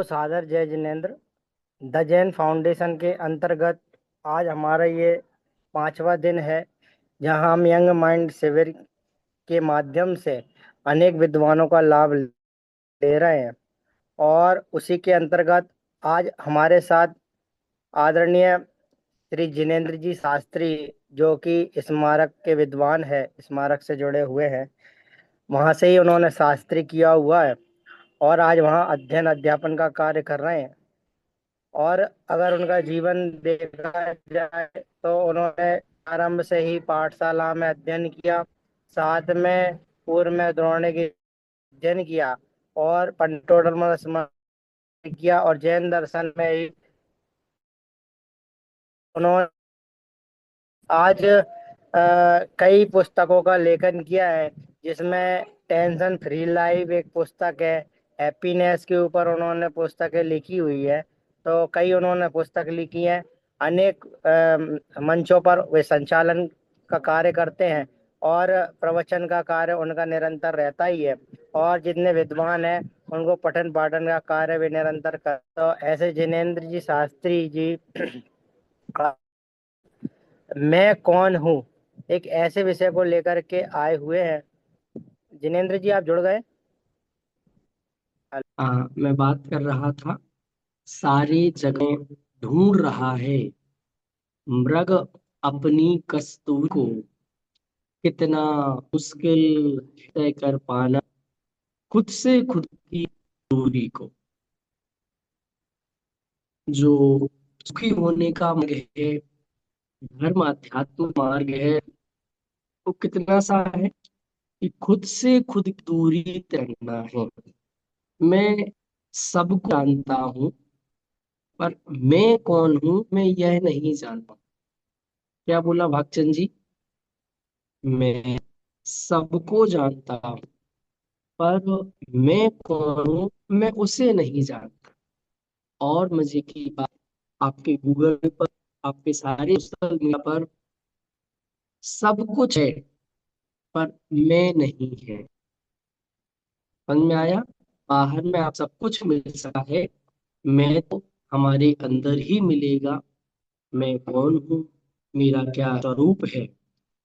सादर जय Jinendra. The Jain foundation के अंतर्गत आज हमारा ये 5वां दिन है, जहां हम यंग माइंड शिविर के माध्यम से अनेक विद्वानों का लाभ ले रहे हैं। और उसी के अंतर्गत आज हमारे साथ आदरणीय श्री जिनेन्द्र जी शास्त्री, जो कि स्मारक के विद्वान है, स्मारक से जुड़े हुए हैं, वहाँ से ही उन्होंने शास्त्री किया हुआ है और आज वहाँ अध्ययन अध्यापन का कार्य कर रहे हैं। और अगर उनका जीवन देखा जाए तो उन्होंने आरंभ से ही पाठशाला में अध्ययन किया, साथ में पूर्व में द्रोणी की अध्ययन किया और पंडितों स्मरण किया और जैन दर्शन में ही उन्होंने आज कई पुस्तकों का लेखन किया है, जिसमें टेंशन फ्री लाइफ एक पुस्तक है। हैप्पीनेस के ऊपर उन्होंने पुस्तकें लिखी हुई है। तो कई उन्होंने पुस्तक लिखी है। अनेक मंचों पर वे संचालन का कार्य करते हैं और प्रवचन का कार्य उनका निरंतर रहता ही है। और जितने विद्वान हैं उनको पठन पाठन का कार्य भी निरंतर कर। तो ऐसे जिनेन्द्र जी शास्त्री जी मैं कौन हूँ, एक ऐसे विषय को लेकर के आए हुए हैं। जिनेन्द्र जी, आप जुड़ गए। मैं बात कर रहा था। सारे जगह ढूंढ रहा है मृग अपनी कस्तूरी को, कितना मुश्किल तय कर पाना खुद से खुद की दूरी को। जो सुखी होने का मार्ग है, धर्म अध्यात्म मार्ग है, वो कितना सा है कि खुद से खुद की दूरी तय करना है। मैं सबको जानता हूँ, पर मैं कौन हूँ मैं यह नहीं जानता। क्या बोला भागचंद जी? मैं सबको जानता हूँ, पर मैं कौन हूँ मैं उसे नहीं जानता। और मजे की बात, आपके गूगल पर, आपके सारे सोशल मीडिया पर सब कुछ है, पर मैं नहीं है। समझ में आया? बाहर में आप सब कुछ मिल सकता है, मैं तो हमारे अंदर ही मिलेगा। मैं कौन हूँ, मेरा क्या स्वरूप है,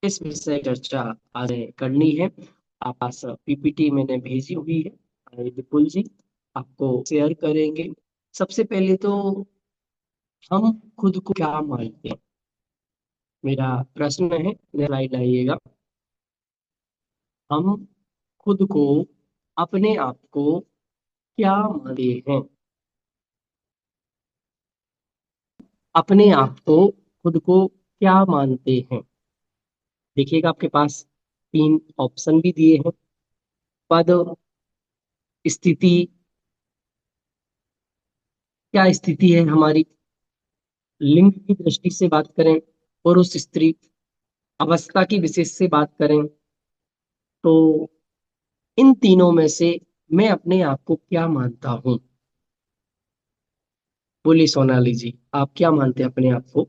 इस विषय चर्चा आज करनी है। आप पास पीपीटी मैंने भेजी हुई है, विपुल जी आपको शेयर करेंगे। सबसे पहले तो हम खुद को क्या मानते हैं, मेरा प्रश्न है, मेरा स्लाइड लाइएगा। हम खुद को, अपने आप को क्या मानते हैं? अपने आप को, खुद को क्या मानते हैं? देखिएगा आपके पास 3 ऑप्शन भी दिए हैं। पद, स्थिति, क्या स्थिति है हमारी, लिंग की दृष्टि से बात करें, पुरुष स्त्री, अवस्था की विशेष से बात करें, तो इन तीनों में से मैं अपने आप को क्या मानता हूँ? बोली सोनाली जी, आप क्या मानते हैं अपने आप को?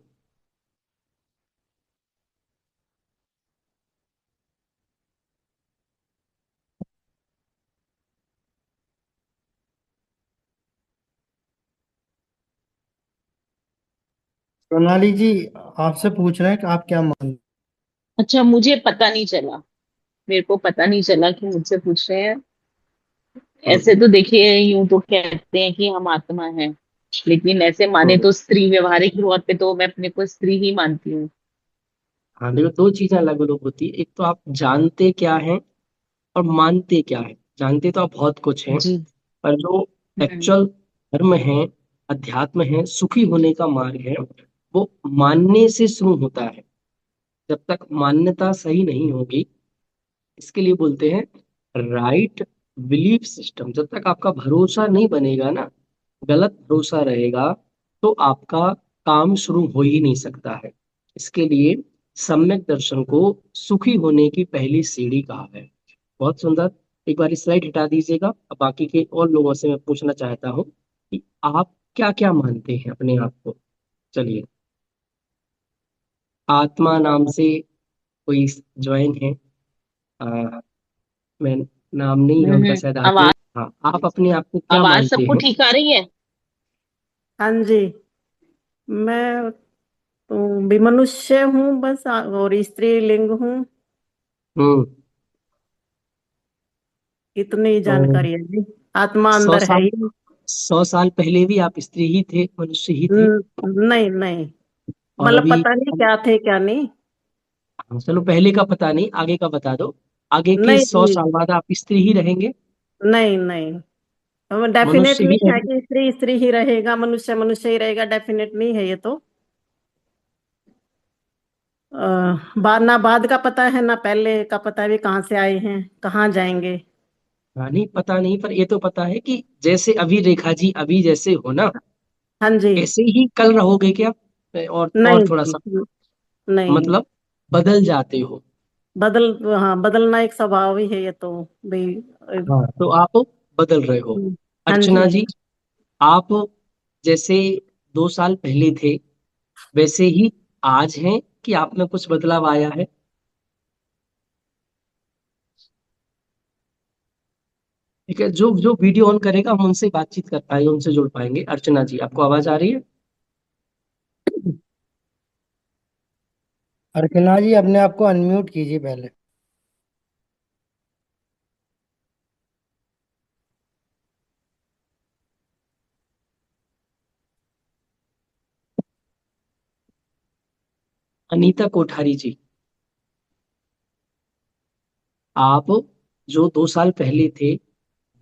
सोनाली जी, आपसे पूछ रहे हैं कि आप क्या मान। अच्छा, मुझे पता नहीं चला। मेरे को पता नहीं चला कि मुझसे पूछ रहे हैं। ऐसे हम्म, तो देखिए, यूं तो कहते हैं कि हम आत्मा हैं, लेकिन ऐसे माने हम्म। तो स्त्री, व्यवहारिक तौर पे तो मैं अपने को स्त्री ही मानती हूँ। हाँ देखो, 2 चीजें अलग अलग होती है। एक तो आप जानते क्या हैं और मानते क्या है। जानते तो आप बहुत कुछ हैं, जी। पर जो हम्म। एक्चुअल धर्म है, अध्यात्म है, सुखी होने का मार्ग है, वो मानने से शुरू होता है। जब तक मान्यता सही नहीं होगी, इसके लिए बोलते हैं राइट बिलीफ सिस्टम। जब तक आपका भरोसा नहीं बनेगा ना, गलत भरोसा रहेगा, तो आपका काम शुरू हो ही नहीं सकता है। इसके लिए सम्यक दर्शन को सुखी होने की पहली सीढ़ी कहा है। बहुत सुंदर। एक बार स्लाइड हटा दीजिएगा। अब बाकी के और लोगों से मैं पूछना चाहता हूँ कि आप क्या क्या मानते हैं अपने आप को। चलिए, आत्मा नाम से कोई ज्वाइन है? आ, मैं, नाम नहीं है उनका, शायद आत्मा। आवाज हाँ, आप अपने आप को क्या आवाज मानते सबको हैं? ठीक आ रही है? हाँ जी। मैं तो भी मनुष्य हूँ बस, और स्त्रीलिंग हूँ। हम्म। इतनी तो जानकारी है जी। आत्मा सौ अंदर है साल ही। 100 साल पहले भी आप स्त्री ही थे, मनुष्य ही थे? नहीं नहीं, और मतलब अभी? पता नहीं क्या थे क्या नहीं। हाँ, चलो पहले का पता नहीं, आगे का बता दो। आगे के नहीं सौ जी, साल बाद आप स्त्री ही रहेंगे? नहीं नहीं, डेफिनेट मनुष्य ही नहीं है रहेंगे? कि स्त्री स्त्री ही रहेगा, मनुष्य मनुष्य ही रहेगा, डेफिनेट नहीं है ये तो। बाद ना बाद का पता है ना पहले का पता है, भी कहाँ से आए हैं कहाँ जाएंगे। हाँ, नहीं पता नहीं, पर ये तो पता है कि जैसे अभी रेखा जी अभी जैसे हो ना, हाँ जी। ऐसे ही कल रहोगे क्या? और नहीं थोड़ा जी, सा, नहीं। मतलब बदल जाते हो? बदल, हाँ, बदलना एक स्वभाव ही है ये तो भाई। हाँ, तो आप बदल रहे हो। हाँ जी। अर्चना जी, आप जैसे 2 साल पहले थे वैसे ही आज हैं, कि आप में कुछ बदलाव आया है? ठीक है, जो जो वीडियो ऑन करेगा हम उनसे बातचीत कर पाएंगे, उनसे जुड़ पाएंगे। अर्चना जी, आपको आवाज आ रही है? अर्चना जी अपने आप को अनम्यूट कीजिए पहले। अनीता कोठारी जी, आप जो 2 साल पहले थे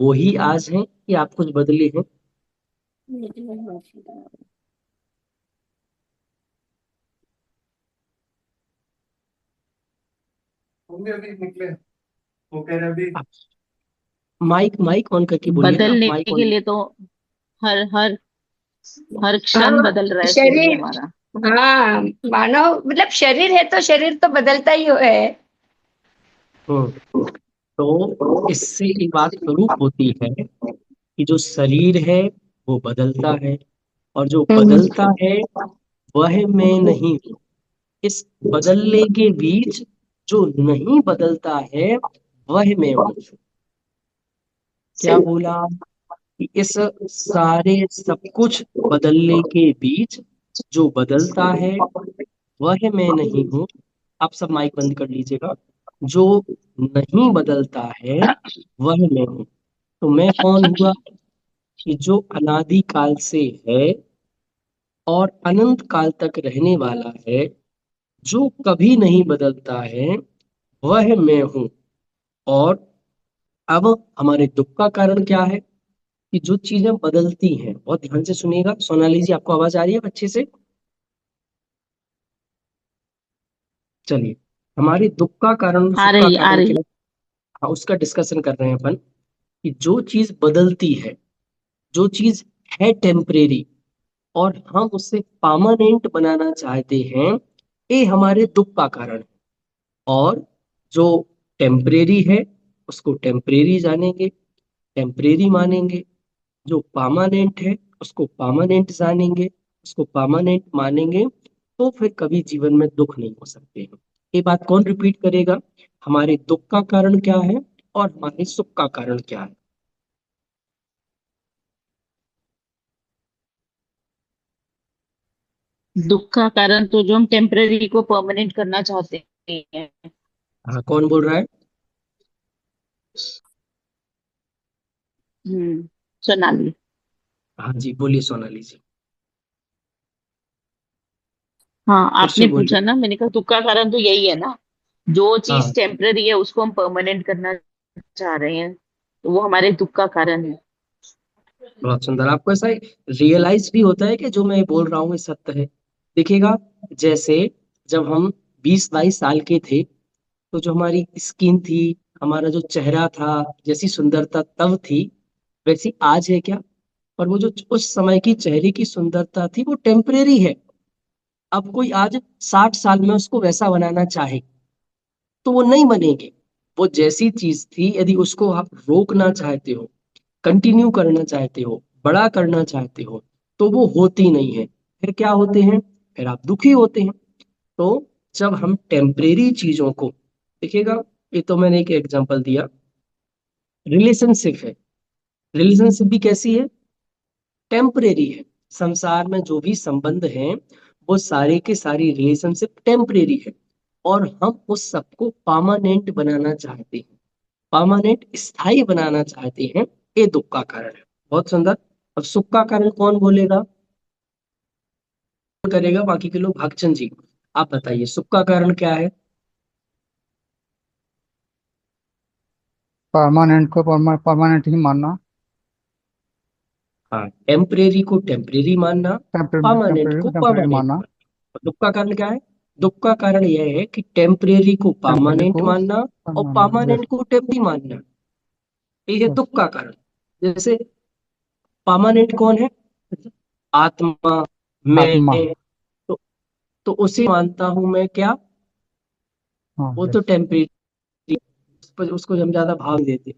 वो ही आज हैं, कि आप कुछ बदले हैं? आप माइक माइक ऑन करके बोलिए ना, आप बदलने माइक के ऑन। लिए तो हर हर हर क्षण हाँ, बदल रहा है शरीर शरीर। हमारा। हाँ, मानव मतलब शरीर है तो शरीर तो बदलता ही है। हम्म। तो इससे एक बात प्रूफ होती है कि जो शरीर है वो बदलता है, और जो हम्म। बदलता है वह मैं नहीं हूँ। इस बदलने के बीच जो नहीं बदलता है वह मैं हूँ। क्या सही। बोला? कि इस सारे सब कुछ बदलने के बीच जो बदलता है वह मैं नहीं हूँ। आप सब माइक बंद कर लीजिएगा। जो नहीं बदलता है वह मैं हूँ। तो मैं कौन हुआ? कि जो अनादि काल से है और अनंत काल तक रहने वाला है, जो कभी नहीं बदलता है, वह मैं हूँ। और अब हमारे दुख का कारण क्या है? कि जो चीजें बदलती हैं, बहुत ध्यान से सुनिएगा। सोनाली जी, आपको आवाज आ रही है अच्छे से? चलिए, हमारे दुख का कारण आ सुख का रही आ कारण रही। क्या है? हाँ, उसका डिस्कशन कर रहे हैं अपन। कि जो चीज बदलती है, जो चीज है टेम्परेरी, और हम उसे परमानेंट बनाना चाहते हैं, ये हमारे दुख का कारण है। और जो टेम्परेरी है उसको टेम्परेरी जानेंगे, टेम्परेरी मानेंगे। जो परमानेंट है उसको परमानेंट जानेंगे, उसको परमानेंट मानेंगे। तो फिर कभी जीवन में दुख नहीं हो सकते हैं। ये बात कौन रिपीट करेगा? हमारे दुख का कारण क्या है और हमारे सुख का कारण क्या है? दुख का कारण तो जो हम टेम्पररी को परमानेंट करना चाहते हैं। हाँ, कौन बोल रहा है? सोनाली। हाँ जी, बोलिए सोनाली जी। हाँ, फिर से आपने बोलिए। पूछा ना, मैंने कहा दुख का कारण तो यही है ना। जो हाँ, चीज टेम्पररी है उसको हम परमानेंट करना चाह रहे हैं, तो वो हमारे दुख का कारण है। बहुत सुंदर। आपको ऐसा रियलाइज भी होता है कि जो मैं बोल रहा हूँ ये सत्य है? देखिएगा, जैसे जब हम 20-22 साल के थे, तो जो हमारी स्किन थी, हमारा जो चेहरा था, जैसी सुंदरता तब थी वैसी आज है क्या? और वो जो उस समय की चेहरे की सुंदरता थी वो टेम्परेरी है। अब कोई आज 60 साल में उसको वैसा बनाना चाहे तो वो नहीं बनेगी। वो जैसी चीज थी, यदि उसको आप रोकना चाहते हो, कंटिन्यू करना चाहते हो, बड़ा करना चाहते हो, तो वो होती नहीं है। फिर क्या होते हैं? फिर आप दुखी होते हैं। तो जब हम टेम्परेरी चीजों को, देखिएगा, ये तो मैंने एक एग्जांपल दिया। रिलेशनशिप है, रिलेशनशिप भी कैसी है? टेम्परेरी है। संसार में जो भी संबंध हैं वो सारे के सारी रिलेशनशिप टेम्परेरी है, और हम उस सबको परमानेंट बनाना चाहते हैं, परमानेंट स्थायी बनाना चाहते हैं। ये दुख का कारण है। बहुत सुंदर। अब सुख का कारण कौन बोलेगा, करेगा बाकी के लोग? भगचंद जी आप बताइए, सुख का कारण क्या है? परमानेंट को परमानेंट ही मानना। हाँ, टेम्परेरी को टेम्परेरी मानना, परमानेंट टेम्परेरी को को टेम्परेरी परमानेंट मानना। मानना। और दुख का कारण क्या है? दुख का कारण यह है कि टेम्परेरी को टेम्परेरी परमानेंट को मानना और परमानेंट। Permanent yes. को टेम्परी मानना, ये है यस। दुख का कारण। जैसे परमानेंट कौन है? आत्मा, मैं। आत्मा। तो, तो उसे मानता हूं मैं क्या? हाँ। वो तो यस। टेम्परेरी, उसको हम ज्यादा भाव नहीं देते,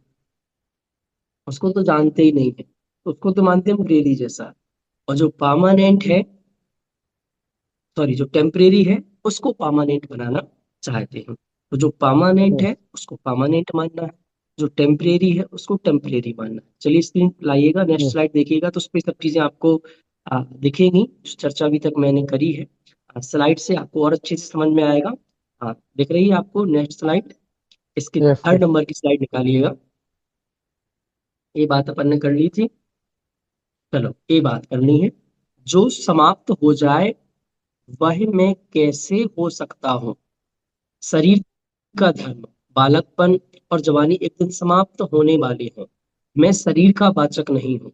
उसको तो जानते ही नहीं है, उसको तो मानते हैं टेम्परेरी जैसा। और जो परमानेंट है, सॉरी, जो टेम्परेरी है उसको परमानेंट बनाना चाहते हैं। तो जो परमानेंट है यस। उसको परमानेंट मानना है, जो टेम्परेरी है उसको टेम्परेरी मानना है। चलिए स्क्रीन लाइएगा, नेक्स्ट यस। स्लाइड देखिएगा, तो उस पर सब चीजें आपको दिखेंगी जो चर्चा अभी तक मैंने करी है। स्लाइड से आपको और अच्छे से समझ में आएगा। हाँ, दिख रही है आपको नेक्स्ट स्लाइड? इसके यस। Third yes. नंबर की स्लाइड निकालिएगा। ये बात अपन ने कर ली थी, चलो ये बात करनी है। जो समाप्त हो जाए वह मैं कैसे हो सकता हूँ? शरीर का धर्म, बालकपन और जवानी एक दिन समाप्त होने वाले हैं। मैं शरीर का वाचक नहीं हूँ।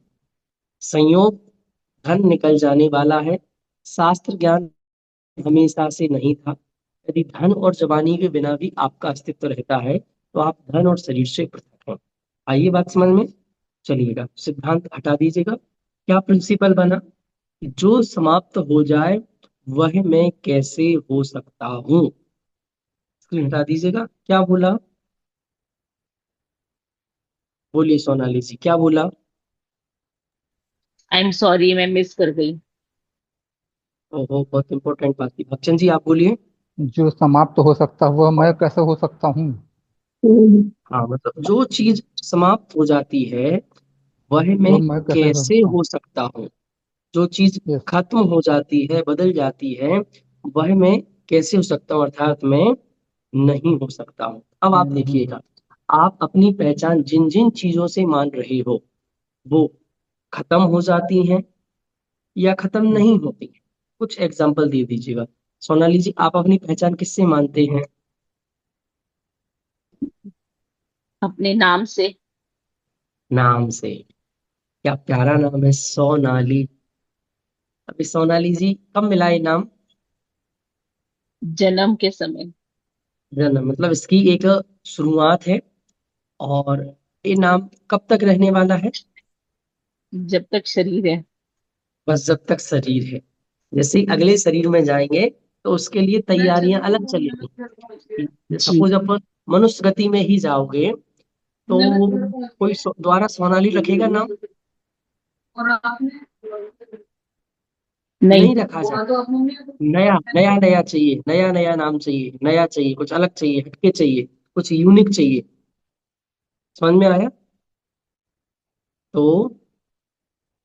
संयोग, धन निकल जाने वाला है। शास्त्र ज्ञान हमेशा से नहीं था। यदि धन और जवानी के बिना भी आपका अस्तित्व रहता है तो आप धन और शरीर से पृथक हैं। आइए बात समझ में। चलिएगा, सिद्धांत हटा दीजिएगा। क्या प्रिंसिपल बना कि जो समाप्त हो जाए वह मैं कैसे हो सकता हूँ? स्क्रीन हटा दीजिएगा। क्या बोला? बोलिए सोनाली जी, क्या बोला? आई एम सॉरी, मैं मिस कर गई। ओहो, बहुत इंपॉर्टेंट बात थी। भक्चन जी आप बोलिए। जो समाप्त हो सकता हुआ मैं कैसे हो सकता हूँ? हाँ, मतलब जो चीज समाप्त हो जाती है वह वो मैं मैं कैसे हो कैसे सकता हूँ? हो सकता हूँ? जो चीज यस। खत्म हो जाती है, बदल जाती है, वह मैं कैसे हो सकता हूँ, अर्थात मैं नहीं हो सकता हूँ। अब आप नहीं हो। देखिएगा, आप अपनी पहचान जिन जिन चीजों से मान रहे हो वो खत्म हो जाती हैं या खत्म यस। नहीं होती? कुछ एग्जाम्पल दे दीजिएगा। सोनाली जी आप अपनी पहचान किससे मानते हैं? अपने नाम से। नाम से। क्या प्यारा नाम है, सोनाली। अभी सोनाली जी कब मिला ये नाम? जन्म के समय। जन्म, मतलब इसकी एक शुरुआत है। और ये नाम कब तक रहने वाला है? जब तक शरीर है। बस जब तक शरीर है। जैसे ही अगले शरीर में जाएंगे तो उसके लिए तैयारियां अलग चलेंगी। जी। सपोज आप मनुष्य गति में ही जाओगे तो कोई द्वारा सोनाली रखेगा नाम? नहीं। नहीं रखा जाए। नया नया नया चाहिए, नया नया नाम चाहिए, नया चाहिए, कुछ अलग चाहिए, हटके चाहिए, कुछ यूनिक चाहिए। समझ में आया? तो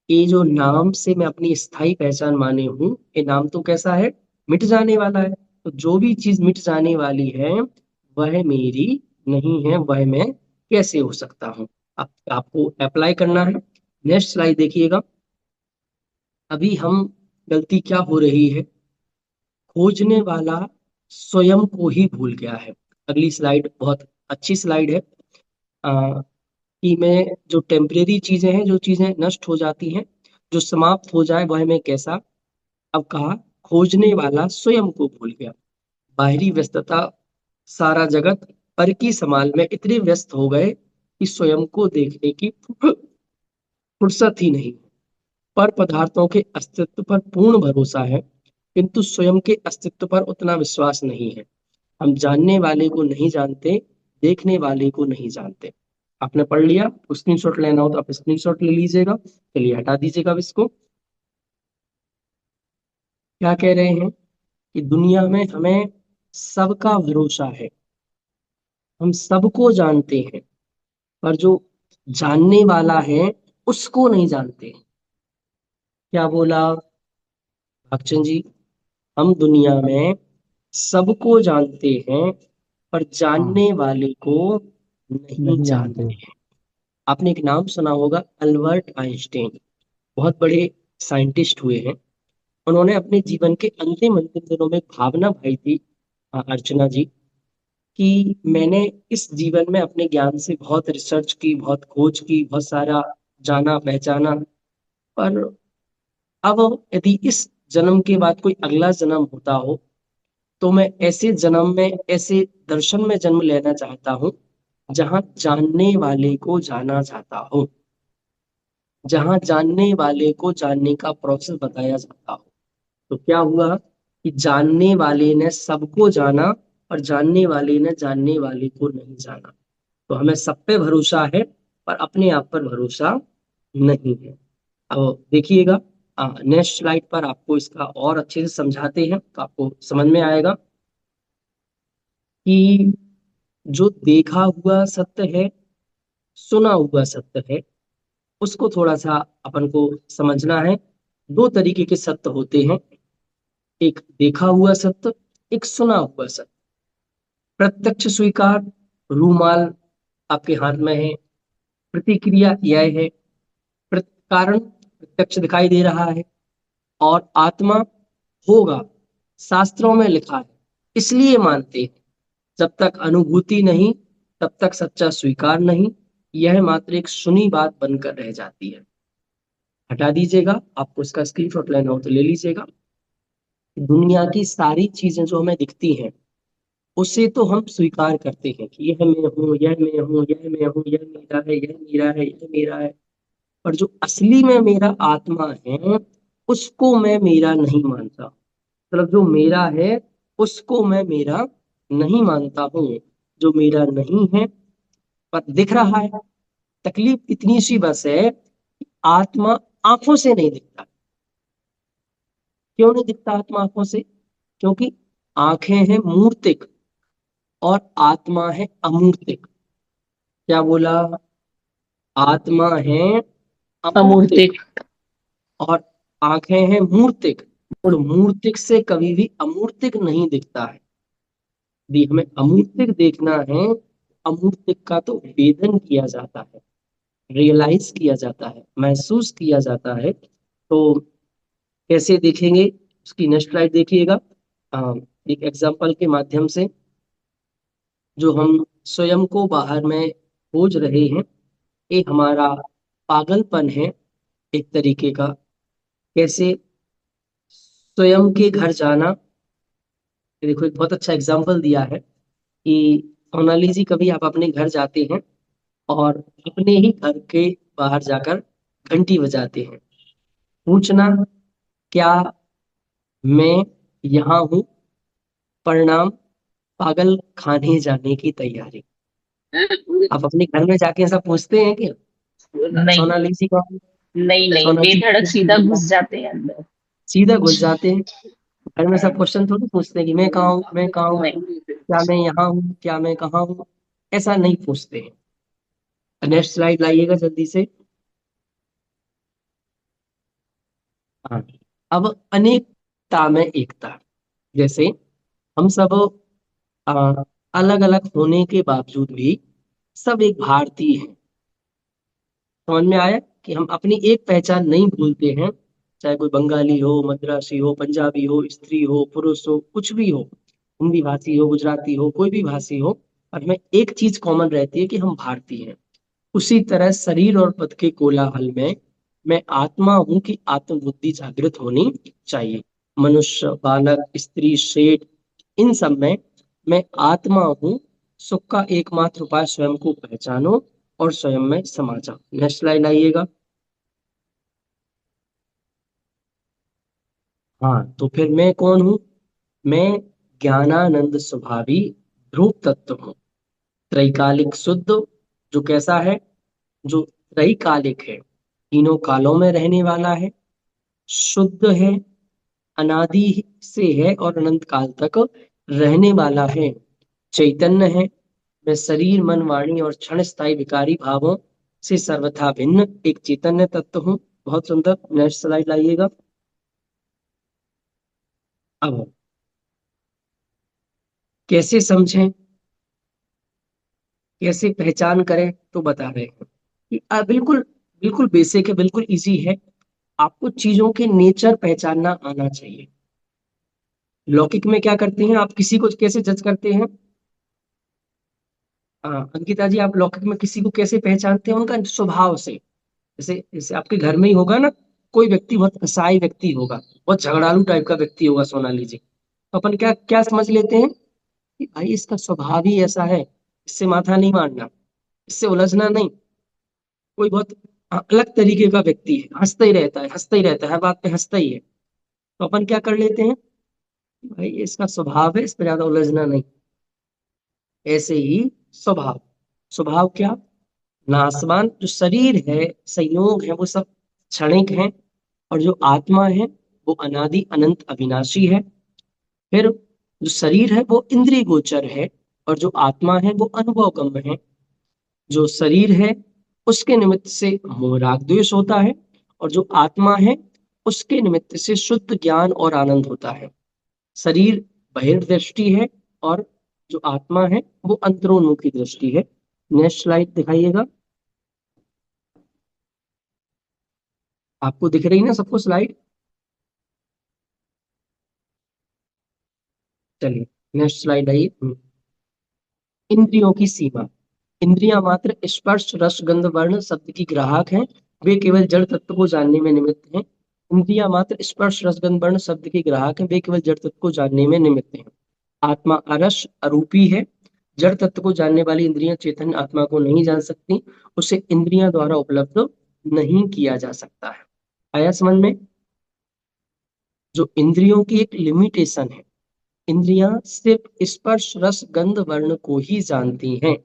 ये जो नाम से मैं अपनी स्थायी पहचान माने हूँ, ये नाम तो कैसा है? मिट जाने वाला है। तो जो भी चीज मिट जाने वाली है वह मेरी नहीं है, वह मैं कैसे हो सकता हूँ? अब आपको अप्लाई करना है। नेक्स्ट स्लाइड देखिएगा। अभी हम, गलती क्या हो रही है, खोजने वाला स्वयं को ही भूल गया है। अगली स्लाइड बहुत अच्छी स्लाइड है। कि मैं, जो टेम्परेरी चीजें हैं, जो चीजें नष्ट हो जाती हैं, जो समाप्त हो जाए वह मैं कैसा? अब कहा, खोजने वाला स्वयं को भूल गया। बाहरी व्यस्तता, सारा जगत पर की संभाल में इतने व्यस्त हो गए कि स्वयं को देखने की फुर्सत ही नहीं। पर पदार्थों के अस्तित्व पर पूर्ण भरोसा है किंतु स्वयं के अस्तित्व पर उतना विश्वास नहीं है। हम जानने वाले को नहीं जानते, देखने वाले को नहीं जानते। आपने पढ़ लिया, स्क्रीनशॉट लेना हो तो आप स्क्रीनशॉट ले लीजिएगा। चलिए हटा दीजिएगा अब इसको। क्या कह रहे हैं कि दुनिया में हमें सबका भरोसा है, हम सबको जानते हैं, पर जो जानने वाला है उसको नहीं जानते। क्या बोला भक्चन जी? हम दुनिया में सबको जानते हैं पर हाँ, जानने वाले को नहीं नहीं जानते। जानते हैं। आपने एक नाम सुना होगा, अल्बर्ट आइंस्टाइन। बहुत बड़े साइंटिस्ट हुए हैं। उन्होंने अपने जीवन के अंतिम अंतिम दिनों में एक भावना भाई थी, अर्चना जी, कि मैंने इस जीवन में अपने ज्ञान से बहुत रिसर्च की, बहुत खोज की, बहुत सारा जाना पहचाना, पर अब यदि इस जन्म के बाद कोई अगला जन्म होता हो तो मैं ऐसे जन्म में, ऐसे दर्शन में जन्म लेना चाहता हूँ जहां जानने वाले को जाना जाता हो, जहां जानने वाले को जानने का प्रोसेस बताया जाता हो। तो क्या हुआ कि जानने वाले ने सबको जाना और जानने वाले ने जानने वाले को नहीं जाना। तो हमें सब पे भरोसा है पर अपने आप पर भरोसा नहीं है। अब देखिएगा, नेक्स्ट स्लाइड पर आपको इसका और अच्छे से समझाते हैं तो आपको समझ में आएगा कि जो देखा हुआ सत्य है, सुना हुआ सत्य है, उसको थोड़ा सा अपन को समझना है। दो तरीके के सत्य होते हैं, एक देखा हुआ सत्य, एक सुना हुआ सत्य। प्रत्यक्ष स्वीकार, रूमाल आपके हाथ में है, प्रतिक्रिया यह है, कारण प्रत्यक्ष दिखाई दे रहा है, और आत्मा होगा, शास्त्रों में लिखा है, इसलिए मानते हैं। जब तक अनुभूति नहीं तब तक सच्चा स्वीकार नहीं, यह मात्र एक सुनी बात बनकर रह जाती है। हटा दीजिएगा, आपको इसका स्क्रीनशॉट लेना हो तो ले लीजिएगा। दुनिया की सारी चीजें जो हमें दिखती हैं उसे तो हम स्वीकार करते हैं कि यह मैं हूँ, यह मैं हूँ, यह मैं हूँ, यह मेरा है, यह मेरा है, यह मेरा है। पर जो असली में मेरा आत्मा है उसको मैं मेरा नहीं मानता। मतलब जो मेरा है उसको मैं मेरा नहीं मानता हूँ। जो मेरा नहीं है पर दिख रहा है। तकलीफ इतनी सी बस है, आत्मा आंखों से नहीं दिखता। क्यों नहीं दिखता आत्मा आंखों से? क्योंकि आंखें हैं मूर्तिक और आत्मा है अमूर्तिक। क्या बोला? आत्मा है अमूर्तिक अमूर्तिक। और आंखें हैं मूर्तिक। तो मूर्तिक से कभी भी अमूर्तिक नहीं दिखता है। यदि हमें अमूर्तिक देखना है, अमूर्तिक का तो वेदन किया जाता है, रियलाइज किया जाता है, महसूस किया जाता है। तो कैसे देखेंगे उसकी नेक्स्ट स्लाइड देखिएगा। एक एग्जांपल के माध्यम से, जो हम स्वयं को बाहर में खोज रहे हैं, ये हमारा पागलपन है एक तरीके का। कैसे? स्वयं के घर जाना। ये देखो, एक बहुत अच्छा एग्जांपल दिया है कि सोनाली जी, कभी आप अपने घर जाते हैं और अपने ही घर के बाहर जाकर घंटी बजाते हैं, पूछना क्या मैं यहाँ हूँ, परिणाम पागल खाने जाने की तैयारी। आप अपने घर में जाके ऐसा पूछते हैं कि नहीं, सोनाली जी का, नहीं, नहीं, सोनाली बेधड़क सीधा जी घुस जाते हैं अंदर। सीधा घुस जाते हैं। घर में सब क्वेश्चन थोड़ी पूछते हैं कि मैं कहाँ हूँ, मैं कहाँ हूँ, नहीं। क्या मैं यहाँ हूँ, क्या मैं कहाँ हूँ। ऐसा नहीं पूछते हैं। नेक्स्ट स्लाइड लाइएगा जल्दी से। हाँ, अब अनेकता में एकता। जैसे हम सब अलग अलग होने के बावजूद भी सब एक भारतीय हैं। समझ में आया कि हम अपनी एक पहचान नहीं भूलते हैं। चाहे कोई बंगाली हो, मद्रासी हो, पंजाबी हो, स्त्री हो, पुरुष हो, कुछ भी हो, हिंदी भाषी हो, गुजराती हो, कोई भी भाषी हो, और हमें एक चीज कॉमन रहती है कि हम भारतीय हैं। उसी तरह शरीर और पद के कोलाहल में मैं आत्मा हूं कि आत्मबुद्धि जागृत होनी चाहिए। मनुष्य, बालक, स्त्री, शेठ, इन सब में मैं आत्मा हूं। सुख का एकमात्र उपाय स्वयं को पहचानो और स्वयं में समा जाओ। नेक्स्ट लाइन आइएगा। हाँ, तो फिर मैं कौन हूँ? मैं ज्ञानानंद स्वभावी ध्रुव तत्व हूँ। त्रैकालिक शुद्ध, जो कैसा है? जो त्रैकालिक है, तीनों कालों में रहने वाला है, शुद्ध है, अनादि से है और अनंत काल तक रहने वाला है, चैतन्य है। मैं शरीर, मन, वाणी और क्षण स्थायी विकारी भावों से सर्वथा भिन्न एक चैतन्य तत्व हूँ। बहुत सुंदर। नेक्स्ट स्लाइड लाइएगा। अब कैसे समझें, कैसे पहचान करें, तो बता रहे हैं कि बिल्कुल बिल्कुल बेसिक है, बिल्कुल इजी है। आपको चीजों के नेचर पहचानना आना चाहिए। लौकिक में क्या करते हैं, आप किसी को कैसे जज करते हैं? अंकिता जी, आप लौकिक में किसी को कैसे पहचानते हैं? उनका स्वभाव से। जैसे जैसे आपके घर में ही होगा ना, कोई व्यक्ति बहुत कसाई व्यक्ति होगा, बहुत झगड़ालू टाइप का व्यक्ति होगा, सोनाली जी, तो अपन क्या क्या समझ लेते हैं कि भाई इसका स्वभाव ही ऐसा है, इससे माथा नहीं मारना, इससे उलझना नहीं। कोई बहुत अलग तरीके का व्यक्ति है, हंसता ही रहता है, हंसता ही रहता है, हर बात पे हंसता ही है, तो अपन क्या कर लेते हैं, भाई ये इसका स्वभाव है, इस पर ज्यादा उलझना नहीं। ऐसे ही स्वभाव, स्वभाव क्या, नासवान। जो शरीर है, संयोग है, वो सब क्षणिक हैं, और जो आत्मा है वो अनादि अनंत अविनाशी है। फिर जो शरीर है वो इंद्रिय गोचर है, और जो आत्मा है वो अनुभव गम्य है। जो शरीर है उसके निमित्त से मोह राग द्वेष होता है, और जो आत्मा है उसके निमित्त से शुद्ध ज्ञान और आनंद होता है। शरीर बहिर्दृष्टि है, और जो आत्मा है वो अंतरोन्मुखी दृष्टि है। नेक्स्ट स्लाइड दिखाइएगा। आपको दिख रही ना सबको स्लाइड? चलिए नेक्स्ट स्लाइड आइए। इंद्रियों की सीमा। इंद्रियां मात्र स्पर्श रस गंध वर्ण शब्द की ग्राहक हैं, वे केवल जड़ तत्व को जानने में निमित्त हैं। इंद्रियां मात्र स्पर्श रस गंध वर्ण शब्द की ग्राहक हैं, वे केवल जड़ तत्व को जानने में निमित्त हैं। आत्मा अरस अरूपी है। जड़ तत्व को जानने वाली इंद्रियां चेतन आत्मा को नहीं जान सकती, उसे इंद्रियां द्वारा उपलब्ध नहीं किया जा सकता है। आया समझ में? जो इंद्रियों की एक लिमिटेशन है, इंद्रियां सिर्फ स्पर्श रस गंध वर्ण को ही जानती हैं,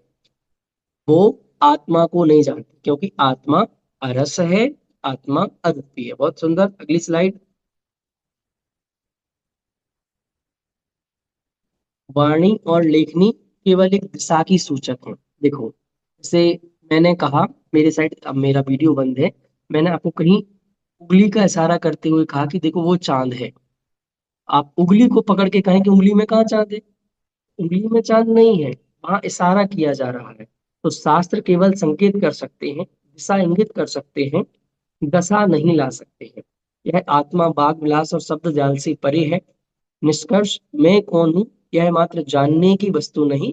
वो आत्मा को नहीं जानती, क्योंकि आत्मा अरस है, आत्मा अरूपी है। बहुत सुंदर। अगली स्लाइड। वाणी और लेखनी केवल एक दिशा की सूचक है। देखो, जैसे मैंने कहा, मेरे साइड अब मेरा वीडियो बंद है, मैंने आपको कहीं उंगली का इशारा करते हुए कहा कि देखो वो चांद है। आप उंगली को पकड़ के कहें कि उंगली में कहाँ चांद है? उंगली में चांद नहीं है, वहां इशारा किया जा रहा है। तो शास्त्र केवल संकेत कर सकते हैं, दिशा इंगित कर सकते हैं, दशा नहीं ला सकते हैं। यह आत्मा बाग विलास और शब्द जाल से परे है। निष्कर्ष, मैं कौन हूं, यह मात्र जानने की वस्तु नहीं,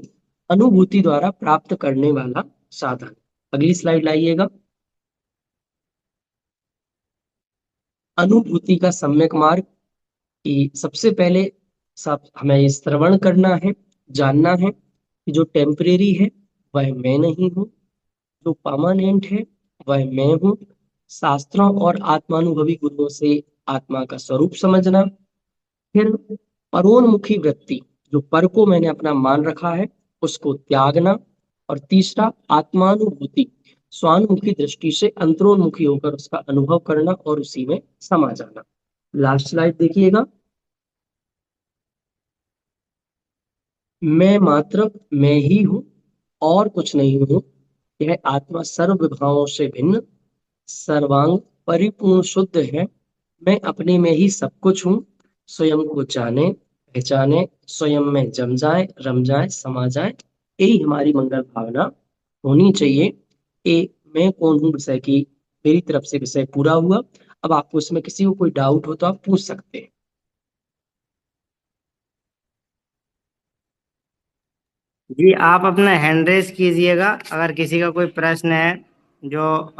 अनुभूति द्वारा प्राप्त करने वाला साधन। अगली स्लाइड लाइएगा। अनुभूति का सम्यक मार्ग, कि सबसे पहले सब हमें श्रवण करना है, जानना है कि जो टेम्परेरी है वह मैं नहीं हूँ, जो परमानेंट है वह मैं हूँ। शास्त्रों और आत्मानुभवी गुरुओं से आत्मा का स्वरूप समझना। फिर परोन्मुखी वृत्ति, जो पर को मैंने अपना मान रखा है उसको त्यागना। और तीसरा आत्मानुभूति, स्वानुभूति दृष्टि से अंतरोन्मुखी होकर उसका अनुभव करना और उसी में समा जाना। लास्ट स्लाइड देखिएगा। मैं मात्र मैं ही हूँ, और कुछ नहीं हूँ। यह आत्मा सर्व विभावों से भिन्न, सर्वांग परिपूर्ण शुद्ध है। मैं अपने में ही सब कुछ हूँ। स्वयं को जाने, पहचाने, स्वयं में जम जाए, रम जाए, समा जाए, यही हमारी मंगल भावना होनी चाहिए। ये मैं कौन हूँ विषय की मेरी तरफ से विषय पूरा हुआ। अब आपको इसमें किसी को कोई डाउट हो तो आप पूछ सकते हैं। जी, आप अपना हैंड रेस कीजिएगा अगर किसी का कोई प्रश्न है। जो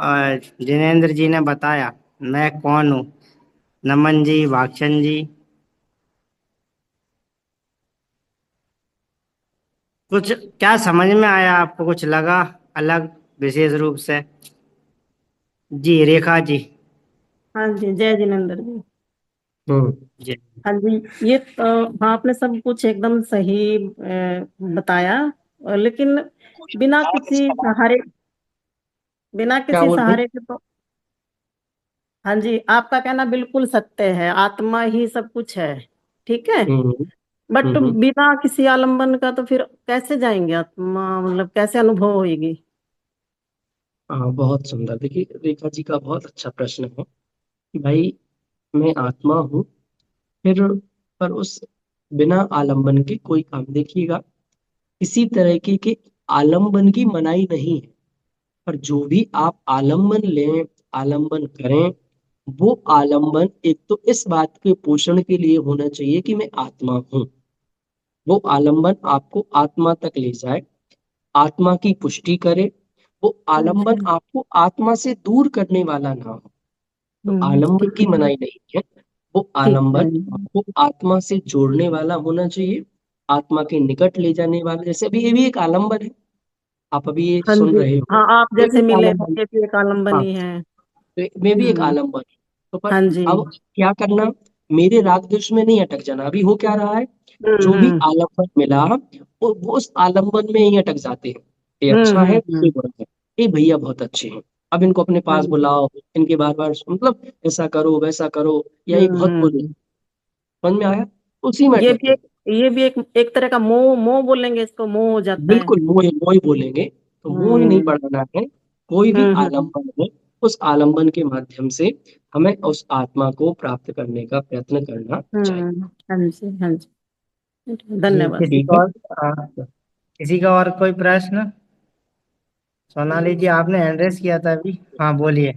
जिनेंद्र जी ने बताया मैं कौन हूँ, नमन जी, भाक्षण जी, कुछ क्या समझ में आया आपको, कुछ लगा अलग विशेष रूप से? जी, रेखा जी। हाँ जी, जय जिनेन्द्र जी। हम्म। जी। हाँ जी, ये तो हाँ, आपने सब कुछ एकदम सही बताया। लेकिन बिना किसी सहारे, बिना क्या किसी बोल रही? सहारे के तो, हाँ जी, आपका कहना बिल्कुल सत्य है, आत्मा ही सब कुछ है। ठीक है। हम्म। बट हम्म। बिना किसी आलंबन का तो फिर कैसे जाएंगे आत्मा, मतलब कैसे अनुभव होगी? हाँ, बहुत सुंदर। देखिए, रेखा जी का बहुत अच्छा प्रश्न है। कि भाई मैं आत्मा हूँ, फिर पर उस बिना आलंबन के कोई काम, देखिएगा किसी तरीके के आलंबन की मनाही नहीं है, पर जो भी आप आलंबन लें, आलंबन करें, वो आलंबन एक तो इस बात के पोषण के लिए होना चाहिए कि मैं आत्मा हूँ। वो आलंबन आपको आत्मा तक ले जाए, आत्मा की पुष्टि करे। वो आलंबन अच्छा। आपको आत्मा से दूर करने वाला ना हो। तो आलंबन ठीक की है। मनाही नहीं है, वो ठीक है। आलंबन आपको आत्मा से जोड़ने वाला होना चाहिए, आत्मा के निकट ले जाने वाला। जैसे अभी ये भी एक आलंबन है, आप अभी ये हाँ सुन जी। रहे हो, हाँ, आप ये भी जैसे एक मिले हो, आलंबन। ये भी एक आलम्बन हाँ, ही है। तो मैं भी एक हम्म। आलंबन है। तो पर हाँ जी। अब क्या करना, मेरे राग द्वेष में नहीं अटक जाना। अभी हो क्या रहा है, जो भी हम्म। आलंबन मिला वो उस आलंबन में ही अटक जाते हैं। ये अच्छा है, ये बुरा है, ये भैया बहुत अच्छे हैं, अब इनको अपने पास हम्म। बुलाओ, इनके बार बार मतलब ऐसा करो वैसा करो, या ये बहुत बुरे हैं। हम्म। समझ में आया, उसी में ये अटक भी गए। एक ये भी एक तरह का मोह मोह बोलेंगे इसको, मोह हो जाता है। बिल्कुल मोह, मोह ही बोलेंगे। तो मोह ही नहीं हम्म। बढ़ाना है, कोई भी हम्म। आलंबन है, उस आलंबन के माध्यम से हमें उस आत्मा को प्राप्त करने का प्रयत्न करना चाहिए। हाँ जी, हाँ जी। जी, धन्यवाद। किसी ठीक का है। और किसी का और कोई प्रश्न? सोनाली जी, आपने हैंड रेस किया था अभी, हाँ बोलिए।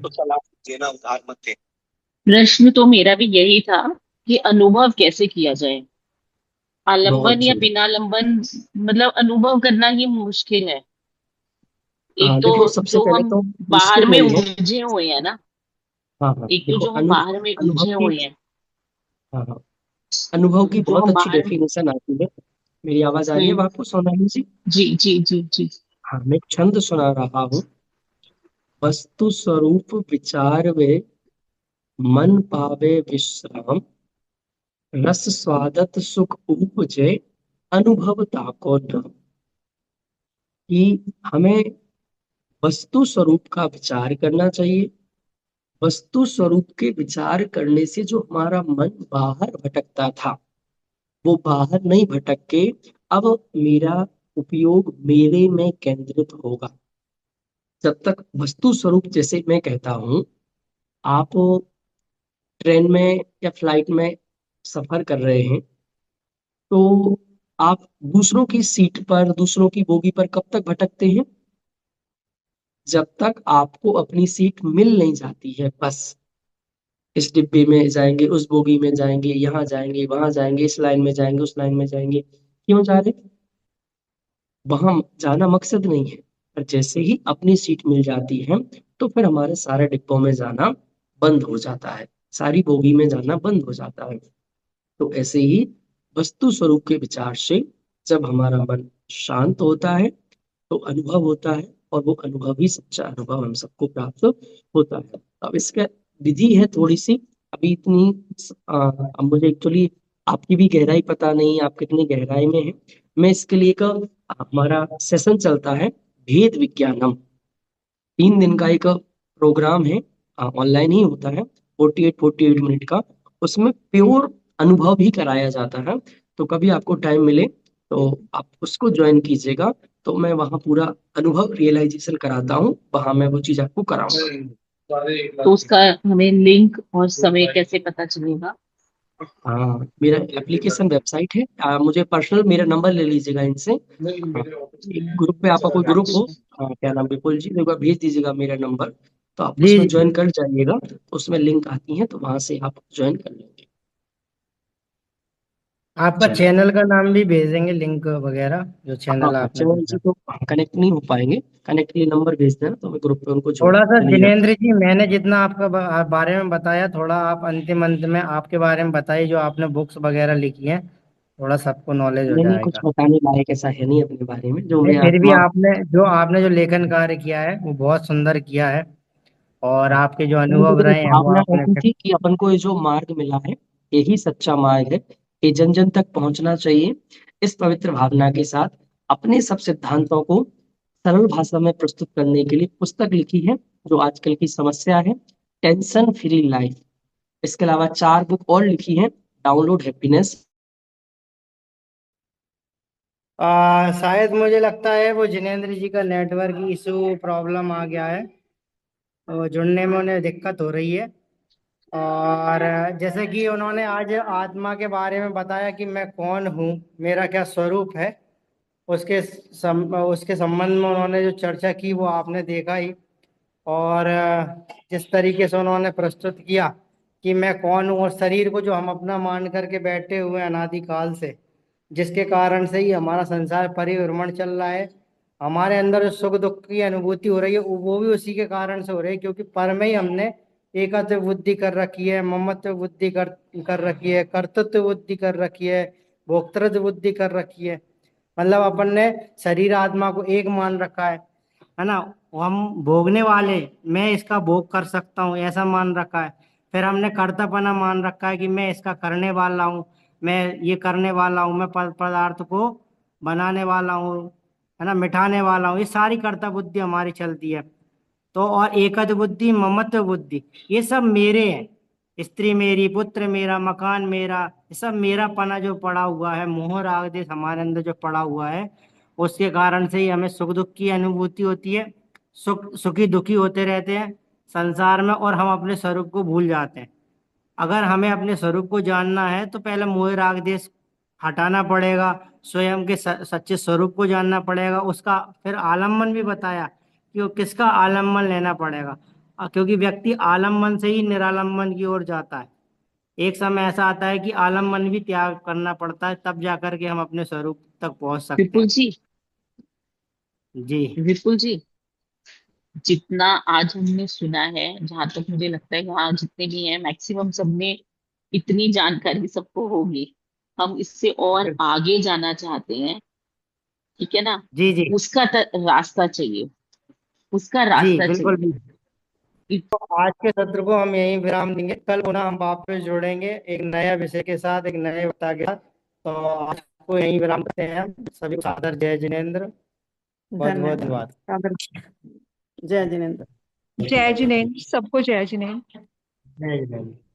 प्रश्न तो मेरा भी यही था कि अनुभव कैसे किया जाए, बहुत आलंबन या जी। बिना आलंबन, मतलब अनुभव करना ही मुश्किल है। एक हाँ तो देखो, सबसे जो पहले हम तो बाहर मुश्किल में नहीं है। उलझे हुए हैं ना, हाँ हाँ, एक तो देखो जो हम अनुभव, बाहर में अनुभव उलझे की, हुए हैं, हाँ हाँ, अनुभव की जो बहुत हम अच्छी बाहर। डेफिनेशन आती है। मेरी आवाज आ रही है हम्म। आपको सोनाली जी? जी जी जी जी। हाँ, मैं एक छंद सुना रहा हूँ। वस्तु स्वरूप विचार वे, मन पावे विश्राम, रस स्वादत सुख उपजे, अनुभव ताको नाम। कि हमें वस्तु स्वरूप का विचार करना चाहिए। वस्तु स्वरूप के विचार करने से जो हमारा मन बाहर भटकता था, वो बाहर नहीं भटक के अब मेरा उपयोग मेरे में केंद्रित होगा। जब तक वस्तु स्वरूप, जैसे मैं कहता हूँ, आप ट्रेन में या फ्लाइट में सफर कर रहे हैं, तो आप दूसरों की सीट पर, दूसरों की बोगी पर कब तक भटकते हैं? जब तक आपको अपनी सीट मिल नहीं जाती है। बस इस डिब्बे में जाएंगे, उस बोगी में जाएंगे, यहाँ जाएंगे, वहां जाएंगे, इस लाइन में जाएंगे, उस लाइन में जाएंगे। क्यों जा रहे? वहां जाना मकसद नहीं है। पर जैसे ही अपनी सीट मिल जाती है, तो फिर हमारे सारे डिब्बों में जाना बंद हो जाता है, सारी बोगी में जाना बंद हो जाता है। तो ऐसे ही वस्तु स्वरूप के विचार से जब हमारा मन शांत होता है, तो अनुभव होता है, और वो अनुभव ही सच्चा अनुभव हम सबको प्राप्त होता है। अब इसका विधि है थोड़ी सी, अभी इतनी अब मुझे एक्चुअली आपकी भी गहराई पता नहीं, आप कितनी गहराई में है। मैं इसके लिए एक हमारा सेशन चलता है, भेद विज्ञानम, 3 दिन का एक प्रोग्राम है, ऑनलाइन ही होता है, 48 का। उसमें प्योर अनुभव भी कराया जाता है। तो कभी आपको टाइम मिले तो आप उसको ज्वाइन कीजिएगा। तो मैं वहाँ पूरा अनुभव रियलाइजेशन कराता हूँ, वहाँ मैं वो चीज आपको कराऊंगा। तो उसका हमें लिंक और समय कैसे पता चलेगा? हाँ, मेरा एप्लीकेशन वेबसाइट है, मुझे पर्सनल मेरा नंबर ले लीजिएगा इनसे। हाँ, एक ग्रुप पे आपका कोई ग्रुप हो, अच्छा। हाँ क्या नाम, विपुल जी, एक बार भेज दीजिएगा मेरा नंबर, तो आप जी उसमें जी, ज्वाइन कर जाइएगा। तो उसमें लिंक आती है, तो वहां से आप ज्वाइन कर लेंगे। आपका चलिए। चैनल का नाम भी भेजेंगे, लिंक वगैरह, जो हाँ चैनल हाँ, आपने चैनल से भेजा। तो कनेक्ट नहीं हो पाएंगे, कनेक्ट के लिए नंबर भेज देना, तो मैं ग्रुप पे उनको जोड़ थोड़ा सा चलिए जाता। जिनेन्द्र जी, मैंने जितना आपका बारे में बताया, थोड़ा आप अंतिम अंत में आपके बारे में बताइए, जो आपने बुक्स वगैरह लिखी हैं, थोड़ा सबको नॉलेज हो नहीं नहीं, कुछ जाएगा। बताने लायक ऐसा है नहीं अपने बारे में, जो नहीं, मैं फिर भी आत्मा। आपने जो लेखन कार्य किया है वो बहुत सुंदर किया है, और हाँ, आपके जो नहीं, अनुभव देखो रहे हैं वो भावना आपने ऐसी थी कि अपन को ये जो मार्ग मिला है, यही सच्चा मार्ग है, ये जन जन तक पहुंचना चाहिए। इस पवित्र भावना के साथ अपने सब सिद्धांतों को सरल भाषा में प्रस्तुत करने के लिए पुस्तक लिखी है, जो आजकल की समस्या है, टेंशन फ्री लाइफ। इसके अलावा 4 बुक और लिखी है, डाउनलोड हैप्पीनेस। शायद मुझे लगता है वो जिनेन्द्र जी का नेटवर्क इशू प्रॉब्लम आ गया है, तो जुड़ने में उन्हें दिक्कत हो रही है। और जैसे कि उन्होंने आज आत्मा के बारे में बताया कि मैं कौन हूँ, मेरा क्या स्वरूप है, उसके संबंध में उन्होंने जो चर्चा की वो आपने देखा ही। और जिस तरीके से उन्होंने प्रस्तुत किया कि मैं कौन हूँ, और शरीर को जो हम अपना मान करके बैठे हुए हैं अनादिकाल से, जिसके कारण से ही हमारा संसार परिभ्रमण चल रहा है, हमारे अंदर जो सुख दुख की अनुभूति हो रही है वो भी उसी के कारण से हो रही है, क्योंकि पर में ही हमने एकत्व बुद्धि कर रखी है, ममत्व बुद्धि कर रखी है, कर्तृत्व बुद्धि कर रखी है, भोक्तृत्व बुद्धि कर रखी है। मतलब अपन ने शरीर आत्मा को एक मान रखा है ना। हम भोगने वाले, मैं इसका भोग कर सकता हूँ ऐसा मान रखा है। फिर हमने कर्तापना मान रखा है कि मैं इसका करने वाला हूँ, मैं ये करने वाला हूँ, मैं पदार्थ को बनाने वाला हूँ, है ना, मिटाने वाला हूँ। ये सारी कर्ता बुद्धि हमारी चलती है। तो और एकत बुद्धि, ममत्व बुद्धि, ये सब मेरे हैं। स्त्री मेरी, पुत्र मेरा, मकान मेरा, ये सब मेरा पना जो पड़ा हुआ है, मोह राग देश हमारे अंदर जो पड़ा हुआ है, उसके कारण से ही हमें सुख दुख की अनुभूति होती है। सुखी दुखी होते रहते हैं संसार में, और हम अपने स्वरूप को भूल जाते हैं। अगर हमें अपने स्वरूप को जानना है तो पहले मोह राग देश हटाना पड़ेगा, स्वयं के सच्चे स्वरूप को जानना पड़ेगा। उसका फिर आलम्बन भी बताया कि वो किसका आलम्बन लेना पड़ेगा, क्योंकि व्यक्ति आलम्बन से ही निरालंबन की ओर जाता है। एक समय ऐसा आता है कि आलम्बन भी त्याग करना पड़ता है, तब जाकर के हम अपने स्वरूप तक पहुंच सकते विपुल हैं। जी, जी विपुल जी, जितना आज हमने सुना है, जहां तक मुझे लगता है यहाँ जितने भी हैं मैक्सिमम सबने इतनी जानकारी सबको होगी। हम इससे और आगे जाना चाहते हैं, ठीक है ना। जी जी उसका रास्ता चाहिए, उसका जी रास्ता बिल्कुल चाहिए। भी। तो आज के सत्र को हम यहीं विराम देंगे, कल पुनः हम वापस जुड़ेंगे एक नया विषय के साथ, एक नए वक्ता के साथ। तो आज को यहीं विराम करते हैं हम। सभी को सादर जय जिनेन्द्र। बहुत बहुत धन्यवाद। धन्यवाद। सादर जय जिनेन्द्र। जय जिनेन्द्र, सबको जय जिनेन्द्र। जय जिनेन्द्र।